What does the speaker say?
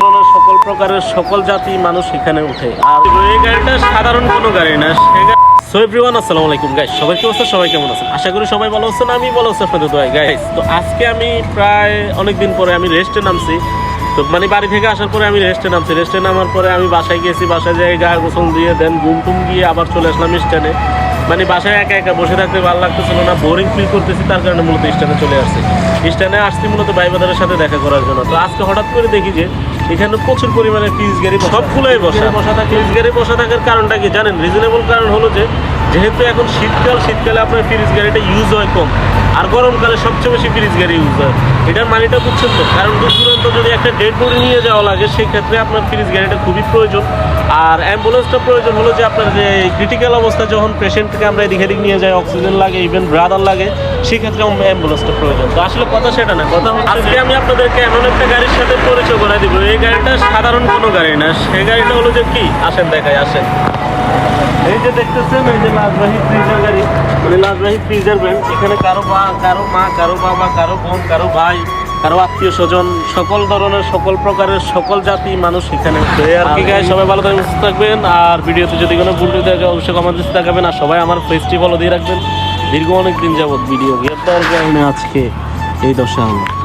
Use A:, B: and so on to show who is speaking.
A: ধরনের সকল প্রকারের সকল জাতি মানুষ এখানে উঠে। আর এই গাড়িটা সাধারণ কোনো গাড়ি না। সো এভরিওয়ান, আসসালামু আলাইকুম গাইস। সবাই কি অবস্থা? সবাই কেমন আছেন? আশা করি সবাই ভালো আছেন। আমি ভালো আছি আপনাদের দোয়ায় গাইস। তো আজকে আমি প্রায় অনেকদিন পরে আমি রেস্টে নামছি। তো মানে বাড়ি থেকে আসার পরে আমি রেস্টে নামছি। রেস্টে নামার পরে আমি বাসায় গেছি। বাসায় যেয়ে গায়ে গোসল দিয়ে দেন ঘুম টুম গিয়ে আবার চলে আসলাম স্ট্যান্ডে। মানে বাসায় একা একা বসে থাকতে ভালো লাগতেছিল না, বোরিং ফিল করতেছি। তার কারণে মূলত স্ট্যান্ডে চলে আসছি। স্ট্যান্ডে আসছি মূলত ভাই বাজারের সাথে দেখা করার জন্য। তো আজকে হঠাৎ করে দেখি যে এখানে প্রচুর পরিমাণে ফ্রিজ গাড়ি সবগুলোই বসা থাকে। ফ্রিজ গাড়ি বসা থাকার কারণটা কি জানেন? রিজনেবল কারণ হলো যে যেহেতু এখন শীতকালে আপনার ফ্রিজ গাড়িটা ইউজ হয় কম, আর গরমকালে সবচেয়ে বেশি ফ্রিজ গাড়ি ইউজ হয়। এটার মানেটা বুঝছেন তো? কারণ দূর দূরান্ত যদি একটা ডেড বডি নিয়ে যাওয়া লাগে, সেই ক্ষেত্রে আপনার ফ্রিজ গাড়িটা খুবই প্রয়োজন। আর অ্যাম্বুলেন্সটা প্রয়োজন হলো যে আপনার যে ক্রিটিক্যাল অবস্থা, যখন পেশেন্টকে আমরা এদিক এদিক নিয়ে যাই, অক্সিজেন লাগে, ইভেন ব্রাদার লাগে, সেক্ষেত্রে অ্যাম্বুলেন্সটা প্রয়োজন। তো আসলে কথা সেটা না, কথা হচ্ছে আজকে আমি আপনাদেরকে এমন একটা গাড়ির সাথে পরিচয় করে দিব। এই গাড়িটা সাধারণ কোনো গাড়ি না। সেই গাড়িটা হলো যে কি, আসেন দেখাই, আসেন। এই যে দেখতেছেন, এই যে লাজবাহী ফ্রিজের গাড়ি, মানে লাজবাহী ফ্রিজের ব্র্যান্ড। এখানে কারো মা, কারো বাবা, কারো বোন, কারো ভাই, কারো আত্মীয় স্বজন, সকল ধরনের সকল প্রকারের সকল জাতি মানুষ এখানে। আর কি গায়ে সবাই ভালো থাকবেন, সুস্থ থাকবেন। আর ভিডিওতে যদি কোনো ভুল থাকে অবশ্যই কমেন্ট দিতে থাকবেন। আর সবাই আমার পেজটি ফলো দিয়ে রাখবেন। দীর্ঘ অনেক দিন যাবত ভিডিও গ্রেপ্তার কারণে আজকে এই দশা হলো।